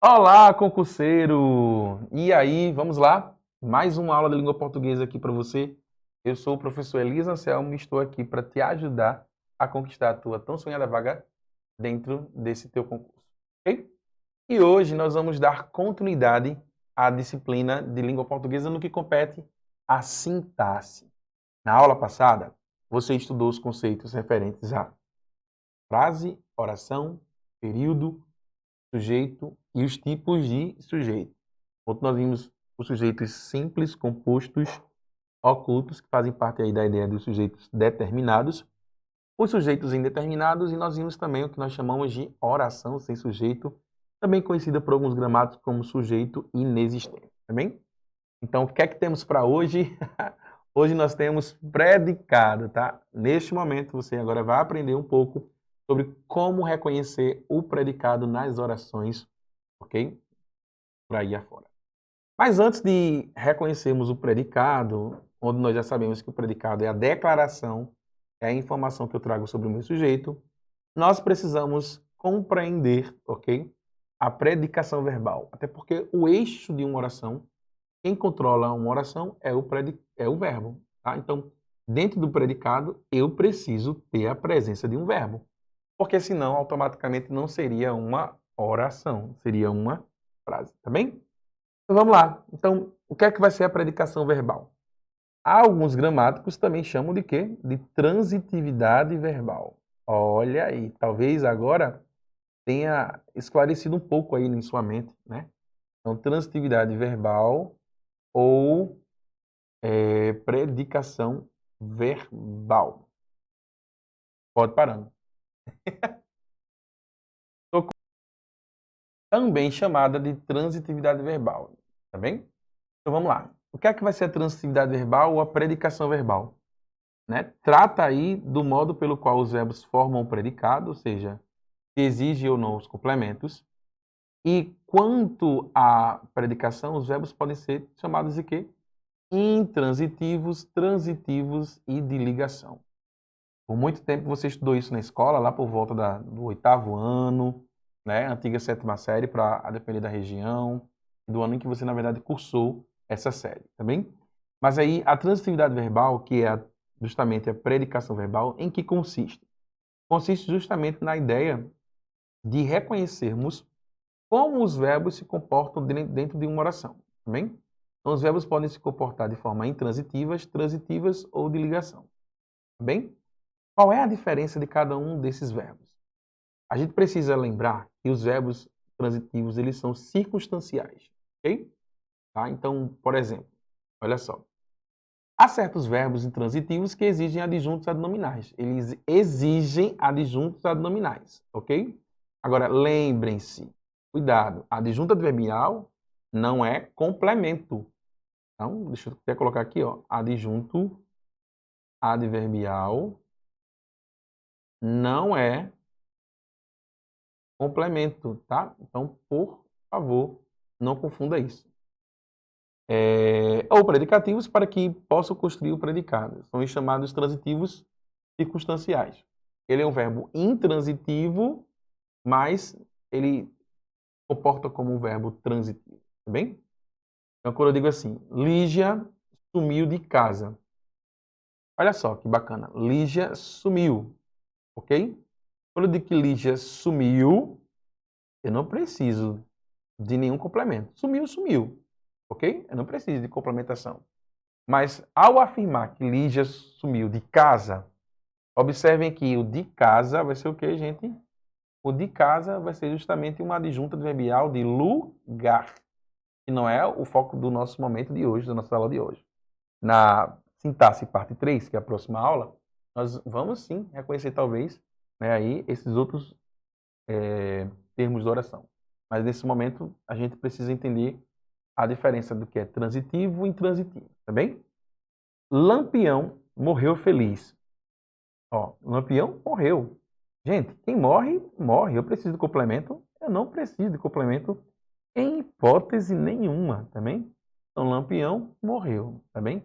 Olá, concurseiro! E aí, vamos lá? Mais uma aula de língua portuguesa aqui para você. Eu sou o professor Elias Anselmo e estou aqui para te ajudar a conquistar a tua tão sonhada vaga dentro desse teu concurso, ok? E hoje nós vamos dar continuidade à disciplina de língua portuguesa no que compete à sintaxe. Na aula passada, você estudou os conceitos referentes a frase, oração, período, sujeito e os tipos de sujeito. Ontem nós vimos os sujeitos simples, compostos, ocultos, que fazem parte aí da ideia dos sujeitos determinados, os sujeitos indeterminados, e nós vimos também o que nós chamamos de oração sem sujeito, também conhecida por alguns gramáticos como sujeito inexistente, tá bem? Então, o que é que temos para hoje? Hoje nós temos predicado, tá? Neste momento, você agora vai aprender um pouco sobre como reconhecer o predicado nas orações, ok? Por aí afora. Mas antes de reconhecermos o predicado, onde nós já sabemos que o predicado é a declaração, é a informação que eu trago sobre o meu sujeito, nós precisamos compreender, ok? A predicação verbal. Até porque o eixo de uma oração, quem controla uma oração é o verbo. Tá? Então, dentro do predicado, eu preciso ter a presença de um verbo. Porque senão, automaticamente, não seria uma oração, seria uma frase. Tá bem? Então vamos lá. Então, o que é que vai ser a predicação verbal? Alguns gramáticos também chamam de quê? De transitividade verbal. Olha aí, talvez agora tenha esclarecido um pouco aí em sua mente, né? Então, transitividade verbal ou predicação verbal. Pode parando. Também chamada de transitividade verbal, tá bem? Então vamos lá. O que é que vai ser a transitividade verbal ou a predicação verbal? Né? Trata aí do modo pelo qual os verbos formam o predicado, ou seja, se exige ou não os complementos. E quanto à predicação, os verbos podem ser chamados de quê? Intransitivos, transitivos e de ligação. Por muito tempo você estudou isso na escola, lá por volta do oitavo ano, né? Antiga sétima série, para a depender da região, do ano em que você, na verdade, cursou essa série, tá bem? Mas aí, a transitividade verbal, que é justamente a predicação verbal, em que consiste? Consiste justamente na ideia de reconhecermos como os verbos se comportam dentro de uma oração, tá bem? Então, os verbos podem se comportar de forma intransitivas, transitivas ou de ligação, tá bem? Qual é a diferença de cada um desses verbos? A gente precisa lembrar que os verbos transitivos, eles são circunstanciais, ok? Tá? Então, por exemplo, olha só. Há certos verbos intransitivos que exigem adjuntos adnominais. Eles exigem adjuntos adnominais, ok? Agora, lembrem-se, cuidado, adjunto adverbial não é complemento. Então, deixa eu até colocar aqui, ó, adjunto adverbial não é complemento, tá? Então, por favor, não confunda isso. Ou predicativos para que possam construir o predicado. São os chamados transitivos circunstanciais. Ele é um verbo intransitivo, mas ele comporta como um verbo transitivo, tá bem? Então, quando eu digo assim, Lígia sumiu de casa. Olha só que bacana. Lígia sumiu, ok? Quando eu digo que Lígia sumiu, eu não preciso de nenhum complemento. Sumiu, sumiu. Ok? Eu não preciso de complementação. Mas ao afirmar que Lígia sumiu de casa, observem que o de casa vai ser o que, gente? O de casa vai ser justamente uma adjunta adverbial de lugar, que não é o foco do nosso momento de hoje, da nossa aula de hoje. Na sintaxe parte 3, que é a próxima aula, nós vamos sim reconhecer talvez, né, aí esses outros termos de oração. Mas nesse momento a gente precisa entender a diferença do que é transitivo e intransitivo, tá bem? Lampião morreu feliz. Ó, Lampião morreu. Gente, quem morre, morre. Eu preciso de complemento? Eu não preciso de complemento em hipótese nenhuma, tá bem? Então, Lampião morreu, tá bem?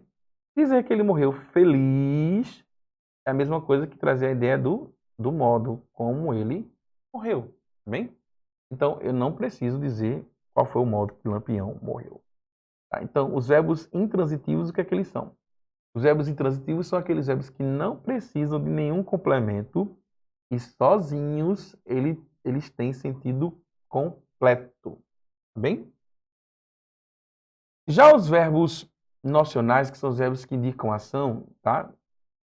Dizer que ele morreu feliz é a mesma coisa que trazer a ideia do modo como ele morreu, tá bem? Então, eu não preciso dizer qual foi o modo que o Lampião morreu. Tá? Então, os verbos intransitivos, o que é que eles são? Os verbos intransitivos são aqueles verbos que não precisam de nenhum complemento e sozinhos eles têm sentido completo. Tá bem? Já os verbos nocionais, que são os verbos que indicam ação, tá?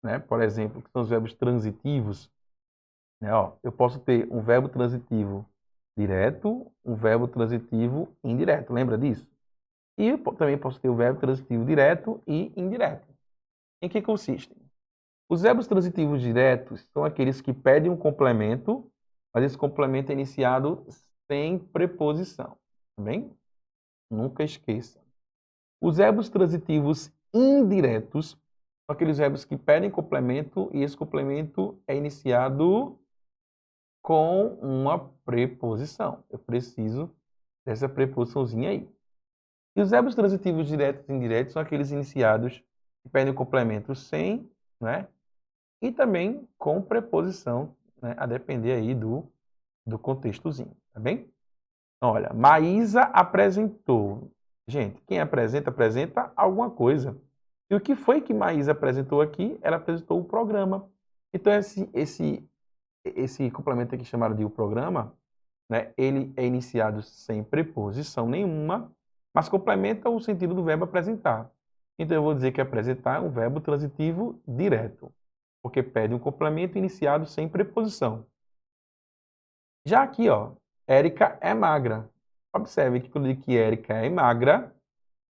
Né? Por exemplo, que são os verbos transitivos, né? Ó, eu posso ter um verbo transitivo direto, um verbo transitivo indireto. Lembra disso? E eu também posso ter o verbo transitivo direto e indireto. Em que consistem? Os verbos transitivos diretos são aqueles que pedem um complemento, mas esse complemento é iniciado sem preposição. Tá bem? Nunca esqueça. Os verbos transitivos indiretos são aqueles verbos que pedem complemento e esse complemento é iniciado com uma preposição. Eu preciso dessa preposiçãozinha aí. E os verbos transitivos diretos e indiretos são aqueles iniciados que pedem complemento sem, né? E também com preposição, né? A depender aí do contextozinho, tá bem? Então, olha, Maísa apresentou. Gente, quem apresenta, apresenta alguma coisa. E o que foi que Maísa apresentou aqui? Ela apresentou o programa. Então, esse complemento aqui chamado de o programa, né, ele é iniciado sem preposição nenhuma, mas complementa o sentido do verbo apresentar. Então, eu vou dizer que apresentar é um verbo transitivo direto, porque pede um complemento iniciado sem preposição. Já aqui, ó, Érica é magra. Observe que quando eu digo que Érica é magra,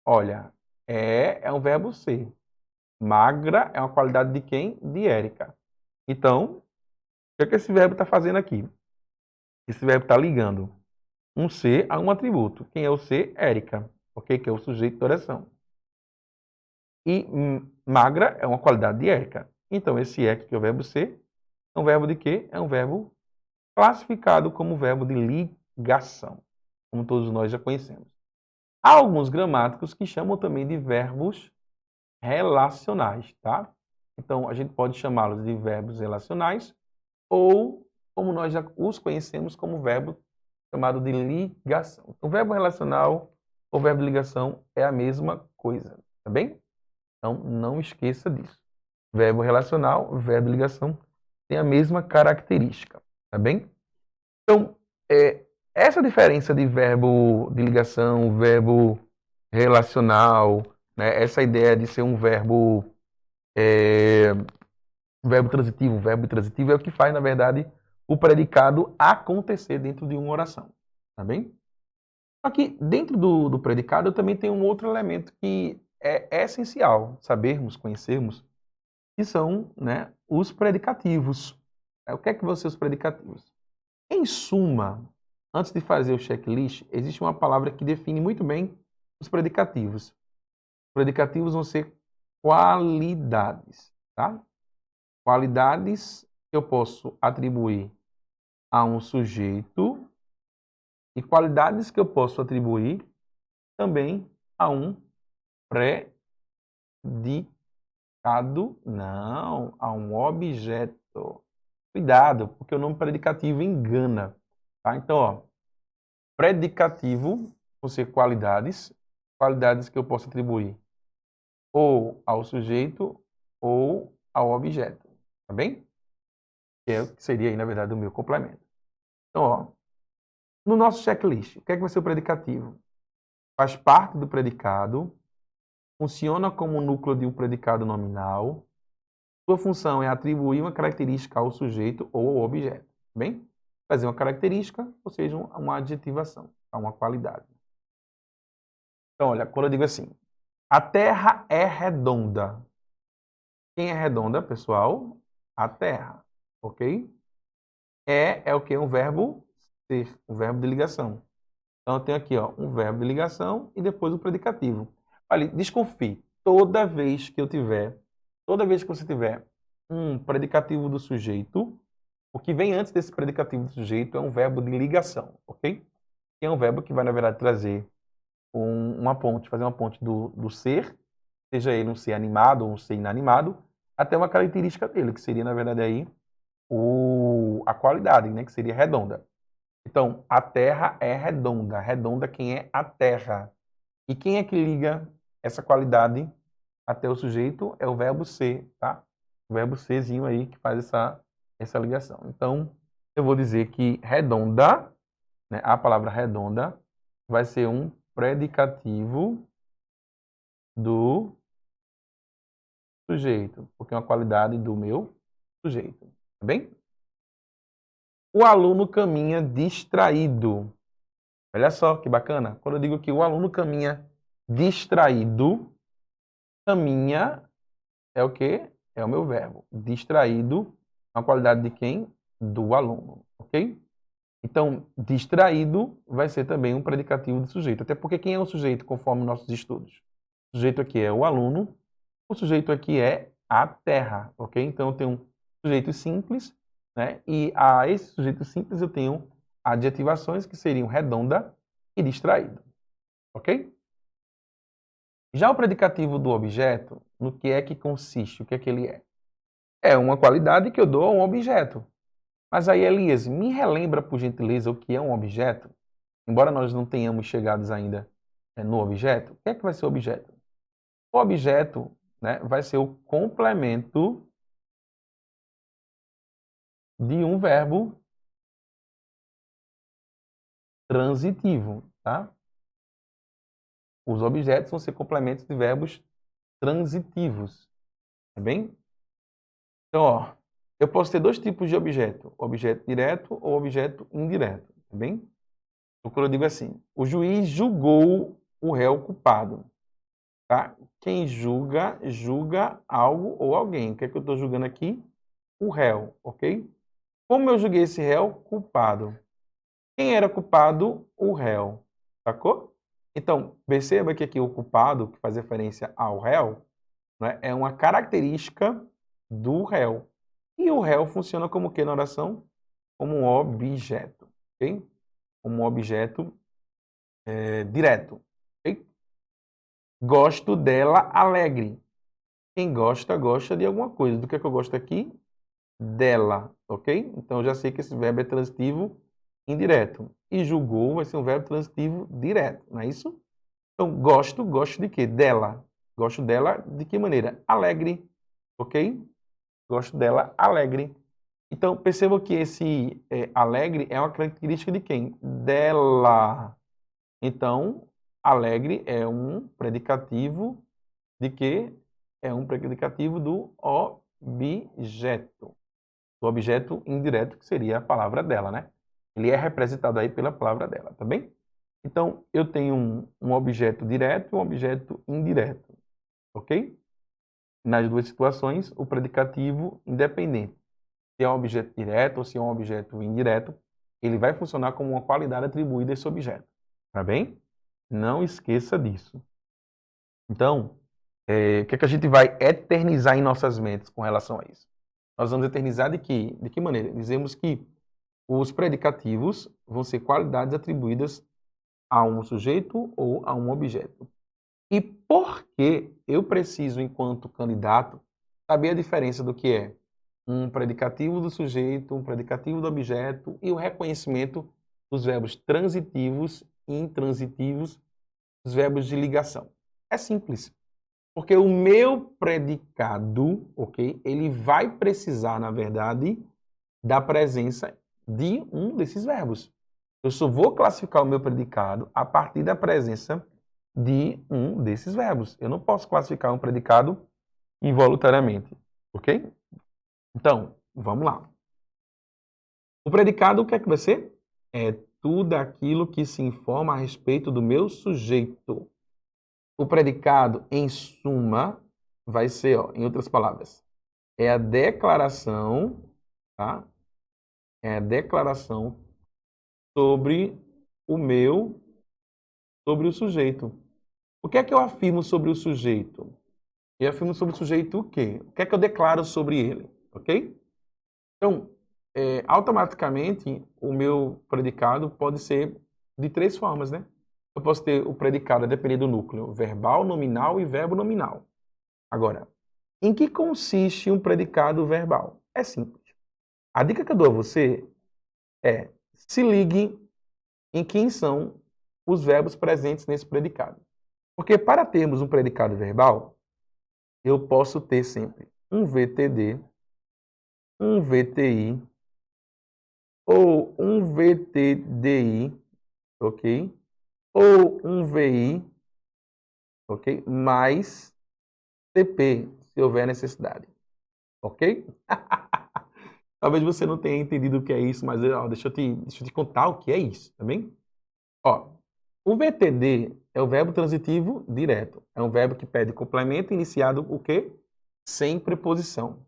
olha, é um verbo ser. Magra é uma qualidade de quem? De Érica. Então, o que esse verbo está fazendo aqui? Esse verbo está ligando um ser a um atributo. Quem é o ser? Érica. Ok? Que é o sujeito da oração. E magra é uma qualidade de Érica. Então, esse é que é o verbo ser, é um verbo de quê? É um verbo classificado como verbo de ligação, como todos nós já conhecemos. Há alguns gramáticos que chamam também de verbos relacionais, tá? Então, a gente pode chamá-los de verbos relacionais ou, como nós já os conhecemos, como verbo chamado de ligação. O verbo relacional ou verbo de ligação é a mesma coisa, tá bem? Então, não esqueça disso. Verbo relacional, verbo de ligação tem a mesma característica, tá bem? Então, essa diferença de verbo de ligação, verbo relacional, né, essa ideia de ser um verbo transitivo, um verbo intransitivo, é o que faz, na verdade, o predicado acontecer dentro de uma oração. Tá bem? Aqui, dentro do predicado, eu também tenho um outro elemento que é essencial sabermos, conhecermos, que são, né, os predicativos. O que é que vão ser os predicativos? Em suma, antes de fazer o checklist, existe uma palavra que define muito bem os predicativos. Os predicativos vão ser qualidades, tá? Qualidades que eu posso atribuir a um sujeito e qualidades que eu posso atribuir também a um predicado, não, a um objeto. Cuidado, porque o nome predicativo engana, tá? Então, ó, predicativo vão ser qualidades, qualidades que eu posso atribuir ou ao sujeito ou ao objeto, tá bem? Que é o que seria aí, na verdade, o meu complemento. Então, ó, no nosso checklist, o que é que vai ser o predicativo? Faz parte do predicado, funciona como núcleo de um predicado nominal, sua função é atribuir uma característica ao sujeito ou ao objeto, tá bem? Fazer uma característica, ou seja, uma adjetivação, uma qualidade. Então, olha, quando eu digo assim, a Terra é redonda. Quem é redonda, pessoal? A Terra, ok? É o que? Um verbo ser, um verbo de ligação. Então, eu tenho aqui, ó, um verbo de ligação e depois o predicativo. Olha, desconfie. Toda vez que você tiver um predicativo do sujeito, o que vem antes desse predicativo do sujeito é um verbo de ligação, ok? Que é um verbo que vai, na verdade, trazer uma ponte, fazer uma ponte do ser, seja ele um ser animado ou um ser inanimado, até uma característica dele, que seria, na verdade, aí a qualidade, né, que seria redonda. Então, a Terra é redonda. Redonda quem é a Terra. E quem é que liga essa qualidade até o sujeito? É o verbo ser, tá? O verbo serzinho aí que faz essa ligação. Então, eu vou dizer que redonda, né, a palavra redonda, vai ser um predicativo do sujeito, porque é uma qualidade do meu sujeito, tá bem? O aluno caminha distraído. Olha só que bacana. Quando eu digo que o aluno caminha distraído, caminha é o quê? É o meu verbo. Distraído, uma qualidade de quem? Do aluno, ok? Então, distraído vai ser também um predicativo de sujeito. Até porque quem é o sujeito conforme nossos estudos? O sujeito aqui é o aluno, o sujeito aqui é a terra, ok? Então, eu tenho um sujeito simples, né? E a esse sujeito simples eu tenho adjetivações que seriam redonda e distraído, ok? Já o predicativo do objeto, no que é que consiste? O que é que ele é? É uma qualidade que eu dou a um objeto. Mas aí, Elias, me relembra, por gentileza, o que é um objeto? Embora nós não tenhamos chegados ainda no objeto, o que é que vai ser o objeto? O objeto, né, vai ser o complemento de um verbo transitivo, tá? Os objetos vão ser complementos de verbos transitivos, tá bem? Então, ó, eu posso ter dois tipos de objeto, objeto direto ou objeto indireto, tá bem? Então, quando eu digo assim, o juiz julgou o réu culpado, tá? Quem julga, julga algo ou alguém. O que é que eu estou julgando aqui? O réu, ok? Como eu julguei esse réu? Culpado. Quem era culpado? O réu. Sacou? Então, perceba que aqui o culpado, que faz referência ao réu, né, é uma característica do réu. E o réu funciona como o que na oração? Como um objeto, ok? Como um objeto direto, ok? Gosto dela alegre. Quem gosta, gosta de alguma coisa. Do que é que eu gosto aqui? Dela, ok? Então, eu já sei que esse verbo é transitivo indireto. E julgou vai ser um verbo transitivo direto, não é isso? Então, gosto, gosto de quê? Dela. Gosto dela de que maneira? Alegre, ok? Gosto dela alegre. Então, perceba que esse alegre é uma característica de quem? Dela. Então, alegre é um predicativo de quê? É um predicativo do objeto. Do objeto indireto, que seria a palavra dela, né? Ele é representado aí pela palavra dela, tá bem? Então, eu tenho um objeto direto e um objeto indireto, ok? Nas duas situações, o predicativo independente. Se é um objeto direto ou se é um objeto indireto, ele vai funcionar como uma qualidade atribuída a esse objeto, tá bem? Não esqueça disso. Então, o que é que a gente vai eternizar em nossas mentes com relação a isso? Nós vamos eternizar de que maneira? Dizemos que os predicativos vão ser qualidades atribuídas a um sujeito ou a um objeto. E por que eu preciso, enquanto candidato, saber a diferença do que é um predicativo do sujeito, um predicativo do objeto e o reconhecimento dos verbos transitivos e intransitivos, dos verbos de ligação? É simples. Porque o meu predicado, ok, ele vai precisar, na verdade, da presença de um desses verbos. Eu só vou classificar o meu predicado a partir da presença de um desses verbos. Eu não posso classificar um predicado involuntariamente, ok? Então, vamos lá. O predicado, o que é que vai ser? É tudo aquilo que se informa a respeito do meu sujeito. O predicado, em suma, vai ser, ó, em outras palavras, é a declaração, tá? É a declaração sobre o meu, sobre o sujeito. O que é que eu afirmo sobre o sujeito? Eu afirmo sobre o sujeito o quê? O que é que eu declaro sobre ele? Ok? Então, automaticamente, o meu predicado pode ser de três formas, né? Eu posso ter o predicado, a depender do núcleo, verbal, nominal e verbo nominal. Agora, em que consiste um predicado verbal? É simples. A dica que eu dou a você é se ligue em quem são os verbos presentes nesse predicado. Porque para termos um predicado verbal, eu posso ter sempre um VTD, um VTI ou um VTDI, ok? Ou um VI, ok? Mais TP, se houver necessidade, ok? Talvez você não tenha entendido o que é isso, mas ó, deixa eu te contar o que é isso, tá bem? Ó, o VTD é o verbo transitivo direto. É um verbo que pede complemento iniciado o quê? Sem preposição.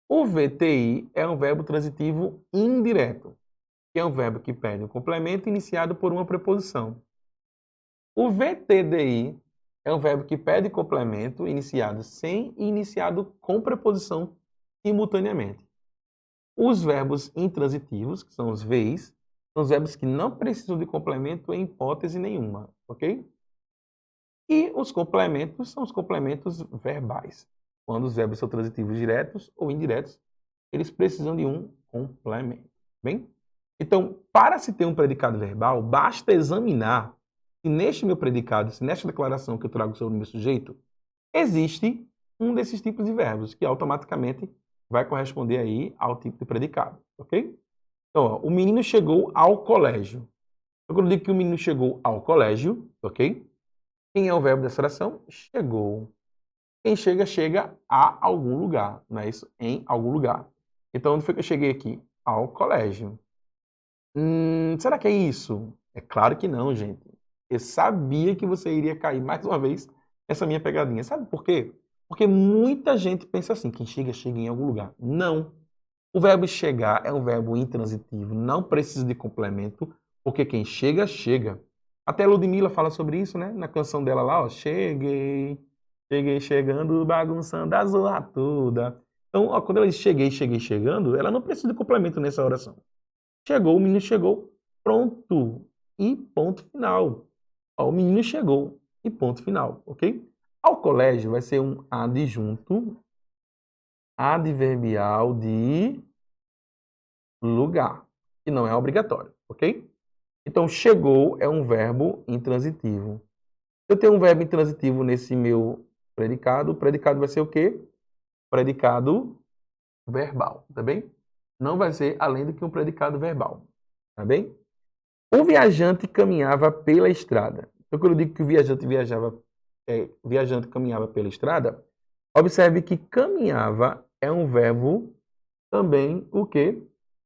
O VTI é um verbo transitivo indireto, que é um verbo que pede um complemento iniciado por uma preposição. O VTDI é um verbo que pede complemento iniciado sem e iniciado com preposição simultaneamente. Os verbos intransitivos, que são os VIs, são os verbos que não precisam de complemento em hipótese nenhuma, ok? E os complementos são os complementos verbais. Quando os verbos são transitivos diretos ou indiretos, eles precisam de um complemento, bem? Então, para se ter um predicado verbal, basta examinar se neste meu predicado, se nesta declaração que eu trago sobre o meu sujeito, existe um desses tipos de verbos, que automaticamente vai corresponder aí ao tipo de predicado, ok? Então, ó, o menino chegou ao colégio. Eu quando digo que o menino chegou ao colégio, ok? Quem é o verbo dessa oração? Chegou. Quem chega, chega a algum lugar, não é isso? Em algum lugar. Então, onde foi que eu cheguei aqui? Ao colégio. Será que é isso? É claro que não, gente. Eu sabia que você iria cair mais uma vez nessa minha pegadinha. Sabe por quê? Porque muita gente pensa assim, quem chega, chega em algum lugar. Não. O verbo chegar é um verbo intransitivo, não precisa de complemento, porque quem chega, chega. Até a Ludmilla fala sobre isso, né? Na canção dela lá, ó. Cheguei, cheguei chegando, bagunçando a zorra toda. Então, ó, quando ela diz cheguei, cheguei chegando, ela não precisa de complemento nessa oração. Chegou, o menino chegou, pronto. E ponto final. Ó, o menino chegou e ponto final, ok? Ao colégio vai ser um adjunto adverbial de lugar, que não é obrigatório, ok? Então, chegou é um verbo intransitivo. Eu tenho um verbo intransitivo nesse meu predicado, o predicado vai ser o quê? Predicado verbal, tá bem? Não vai ser além do que um predicado verbal, tá bem? O viajante caminhava pela estrada. Então, quando eu digo que o viajante caminhava pela estrada, observe que caminhava é um verbo também o quê?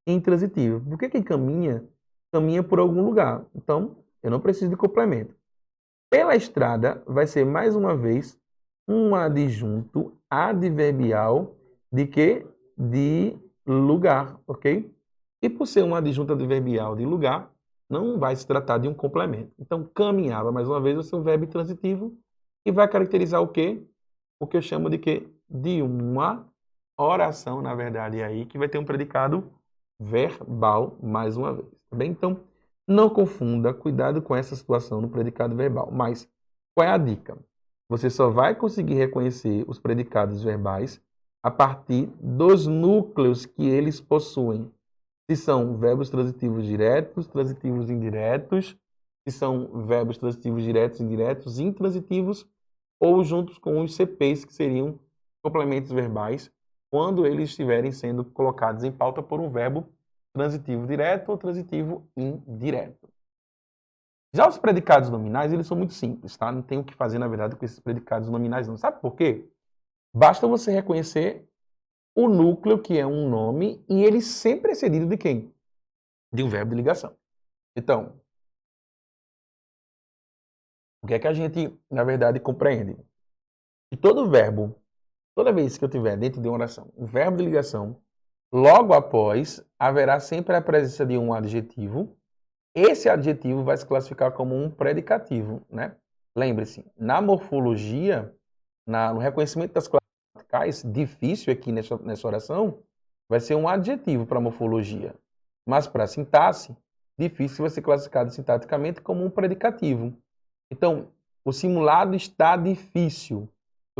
Intransitivo. Porque quem caminha, caminha por algum lugar. Então, eu não preciso de complemento. Pela estrada vai ser, mais uma vez, um adjunto adverbial de quê? De lugar, ok? E por ser um adjunto adverbial de lugar, não vai se tratar de um complemento. Então, caminhava, mais uma vez, vai ser um verbo intransitivo e vai caracterizar o quê? O que eu chamo de quê? De uma oração, na verdade, aí, que vai ter um predicado verbal, mais uma vez. Tá bem? Então, não confunda, cuidado com essa situação no predicado verbal. Mas, qual é a dica? Você só vai conseguir reconhecer os predicados verbais a partir dos núcleos que eles possuem. Se são verbos transitivos diretos, transitivos indiretos, se são verbos transitivos diretos, indiretos, intransitivos, ou juntos com os CPs, que seriam complementos verbais, quando eles estiverem sendo colocados em pauta por um verbo transitivo direto ou transitivo indireto. Já os predicados nominais, eles são muito simples, tá? Não tem o que fazer, na verdade, com esses predicados nominais, não. Sabe por quê? Basta você reconhecer o núcleo, que é um nome, e ele sempre é precedido de quem? De um verbo de ligação. Então, o que é que a gente, na verdade, compreende? Que todo verbo, toda vez que eu tiver dentro de uma oração, um verbo de ligação, logo após haverá sempre a presença de um adjetivo. Esse adjetivo vai se classificar como um predicativo, né? Lembre-se, na morfologia, no reconhecimento das classes gramaticais, difícil aqui nessa oração, vai ser um adjetivo para a morfologia. Mas para a sintaxe, difícil vai ser classificado sintaticamente como um predicativo. Então, o simulado está difícil.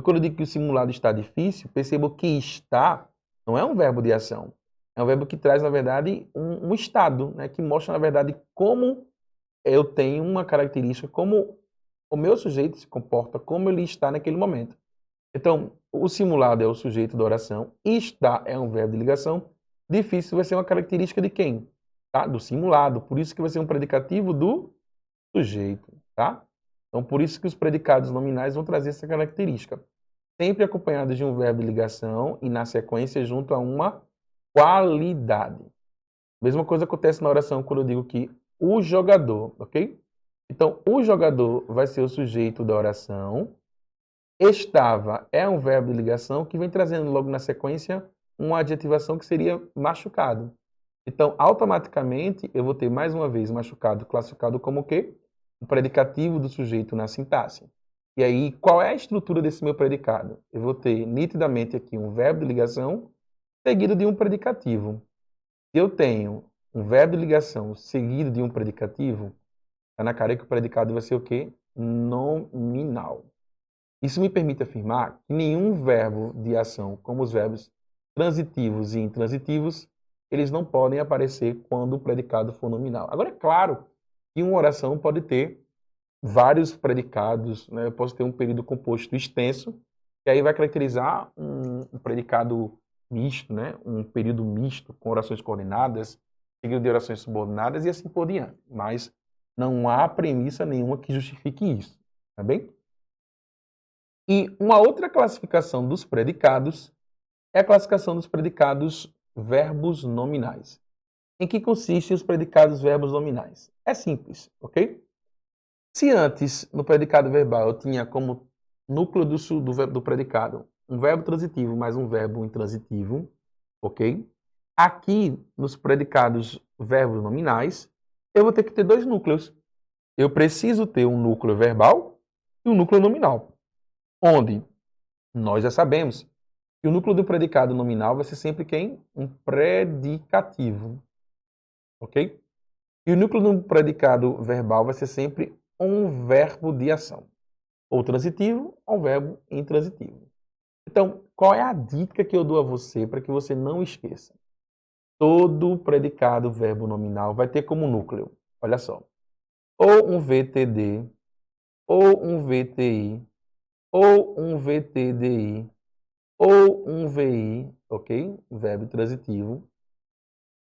Quando eu digo que o simulado está difícil, perceba que está não é um verbo de ação, É um verbo que traz, na verdade, um estado, né? Que mostra, na verdade, como eu tenho uma característica, como o meu sujeito se comporta, como ele está naquele momento. Então, o simulado é o sujeito da oração, está é um verbo de ligação, difícil vai ser uma característica de quem? Tá? Do simulado. Por isso que vai ser um predicativo do sujeito, tá? Então, por isso que os predicados nominais vão trazer essa característica. Sempre acompanhados de um verbo de ligação e, na sequência, junto a uma qualidade. Mesma coisa acontece na oração quando eu digo que o jogador, ok? Então, o jogador vai ser o sujeito da oração. Estava é um verbo de ligação que vem trazendo logo na sequência uma adjetivação que seria machucado. Então, automaticamente, eu vou ter mais uma vez machucado classificado como o quê? O predicativo do sujeito na sintaxe. E aí, qual é a estrutura desse meu predicado? Eu vou ter nitidamente aqui um verbo de ligação seguido de um predicativo. Se eu tenho um verbo de ligação seguido de um predicativo, está na cara que o predicado vai ser o quê? Nominal. Isso me permite afirmar que nenhum verbo de ação, como os verbos transitivos e intransitivos, eles não podem aparecer quando o predicado for nominal. Agora, é claro que uma oração pode ter vários predicados, né? Eu posso ter um período composto extenso, que aí vai caracterizar um predicado misto, né? Um período misto, com orações coordenadas, seguido de orações subordinadas e assim por diante. Mas não há premissa nenhuma que justifique isso, tá bem? E uma outra classificação dos predicados é a classificação dos predicados verbos nominais. Em que consistem os predicados verbos nominais? É simples, ok? Se antes, no predicado verbal, eu tinha como núcleo do predicado um verbo transitivo mais um verbo intransitivo, ok? Aqui, nos predicados verbos nominais, eu vou ter que ter dois núcleos. Eu preciso ter um núcleo verbal e um núcleo nominal, onde nós já sabemos que o núcleo do predicado nominal vai ser sempre quem? Um predicativo, ok? E o núcleo do predicado verbal vai ser sempre um verbo de ação, ou transitivo ou verbo intransitivo. Então, qual é a dica que eu dou a você para que você não esqueça? Todo predicado verbo nominal vai ter como núcleo, olha só, ou um VTD, ou um VTI, ou um VTDI, ou um VI, ok? Verbo transitivo.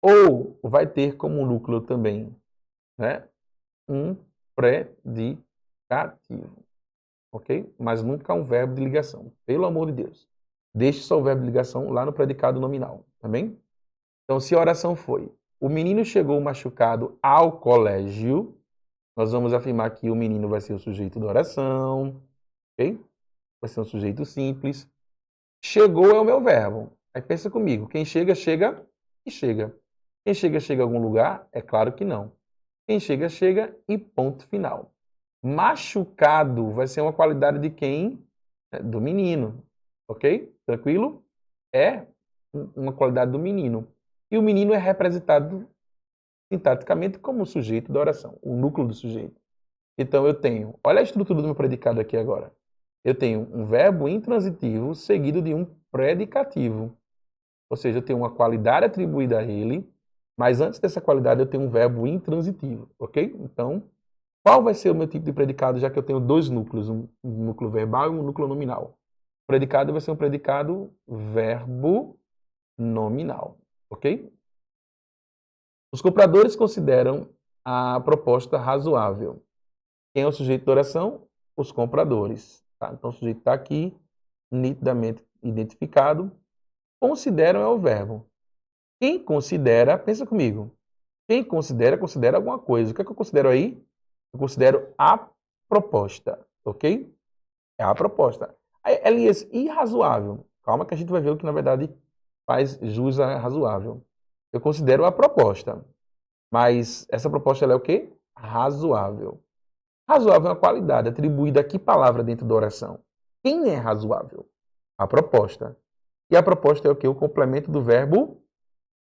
Ou vai ter como núcleo também, né? Um predicativo, ok? Mas nunca um verbo de ligação, pelo amor de Deus. Deixe só o verbo de ligação lá no predicado nominal, tá bem? Então, se a oração foi: o menino chegou machucado ao colégio, nós vamos afirmar que o menino vai ser o sujeito da oração, ok? Vai ser um sujeito simples. Chegou é o meu verbo. Aí pensa comigo, quem chega, chega e chega. Quem chega, chega a algum lugar? É claro que não. Quem chega, chega e ponto final. Machucado vai ser uma qualidade de quem? Do menino, ok? Tranquilo? É uma qualidade do menino. E o menino é representado sintaticamente como o sujeito da oração, o núcleo do sujeito. Então eu tenho, olha a estrutura do meu predicado aqui agora. Eu tenho um verbo intransitivo seguido de um predicativo. Ou seja, eu tenho uma qualidade atribuída a ele, mas antes dessa qualidade eu tenho um verbo intransitivo, ok? Então, qual vai ser o meu tipo de predicado, já que eu tenho dois núcleos, um núcleo verbal e um núcleo nominal? O predicado vai ser um predicado verbo nominal, ok? Os compradores consideram a proposta razoável. Quem é o sujeito da oração? Os compradores. Tá? Então, o sujeito está aqui, nitidamente identificado. Consideram é o verbo. Quem considera, pensa comigo. Quem considera, considera alguma coisa. O que é que eu considero aí? Eu considero a proposta, ok? É a proposta. Aí, Elias, e razoável? Calma que a gente vai ver o que, na verdade, faz jus a razoável. Eu considero a proposta. Mas essa proposta ela é o quê? Razoável. Razoável é uma qualidade atribuída a que palavra dentro da oração? Quem é razoável? A proposta. E a proposta é o quê? O complemento do verbo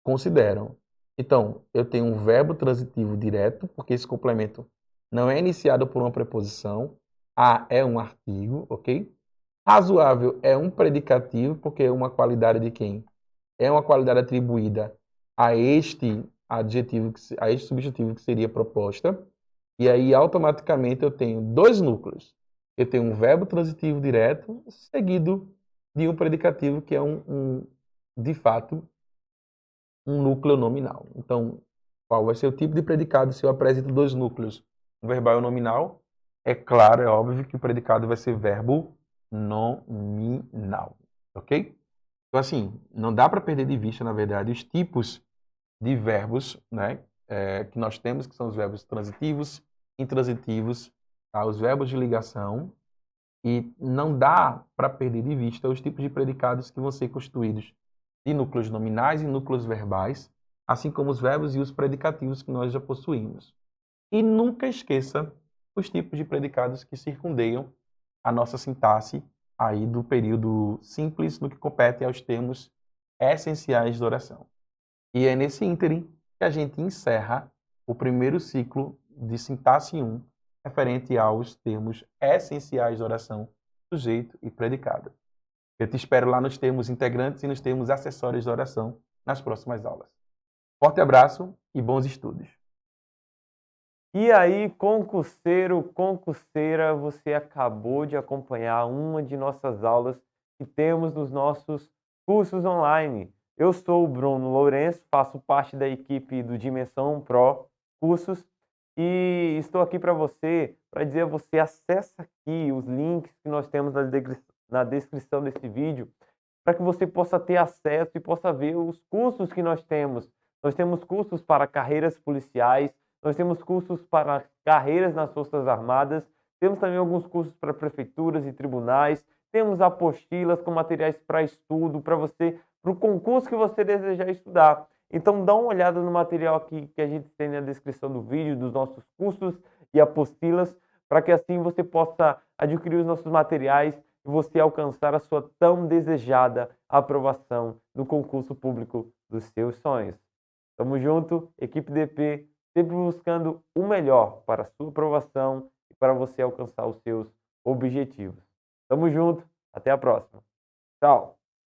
consideram. Então, eu tenho um verbo transitivo direto, porque esse complemento não é iniciado por uma preposição. A é um artigo, ok? Razoável é um predicativo, porque é uma qualidade de quem? É uma qualidade atribuída a este adjetivo, a este substantivo que seria proposta, e aí automaticamente eu tenho dois núcleos. Eu tenho um verbo transitivo direto, seguido de um predicativo que é de fato, um núcleo nominal. Então, qual vai ser o tipo de predicado se eu apresento dois núcleos, um verbal e um nominal? É claro, é óbvio que o predicado vai ser verbo nominal, ok? Então, assim, não dá para perder de vista, na verdade, os tipos de verbos, né, que nós temos, que são os verbos transitivos, intransitivos, tá? Os verbos de ligação, e não dá para perder de vista os tipos de predicados que vão ser constituídos de núcleos nominais e núcleos verbais, assim como os verbos e os predicativos que nós já possuímos. E nunca esqueça os tipos de predicados que circundeiam a nossa sintaxe aí do período simples no que compete aos termos essenciais da oração. E é nesse ínterim que a gente encerra o primeiro ciclo de sintaxe 1, referente aos termos essenciais da oração, sujeito e predicado. Eu te espero lá nos termos integrantes e nos termos acessórios da oração nas próximas aulas. Forte abraço e bons estudos! E aí, concurseiro, concurseira, você acabou de acompanhar uma de nossas aulas que temos nos nossos cursos online. Eu sou o Bruno Lourenço, faço parte da equipe do Dimensão Pro Cursos e estou aqui para você, para dizer a você, acessa aqui os links que nós temos na descrição desse vídeo, para que você possa ter acesso e possa ver os cursos que nós temos. Nós temos cursos para carreiras policiais, nós temos cursos para carreiras nas Forças Armadas, temos também alguns cursos para prefeituras e tribunais, temos apostilas com materiais para estudo, para você, para o concurso que você desejar estudar. Então dá uma olhada no material aqui que a gente tem na descrição do vídeo, dos nossos cursos e apostilas, para que assim você possa adquirir os nossos materiais e você alcançar a sua tão desejada aprovação no concurso público dos seus sonhos. Tamo junto, equipe DP, sempre buscando o melhor para a sua aprovação e para você alcançar os seus objetivos. Tamo junto, até a próxima. Tchau!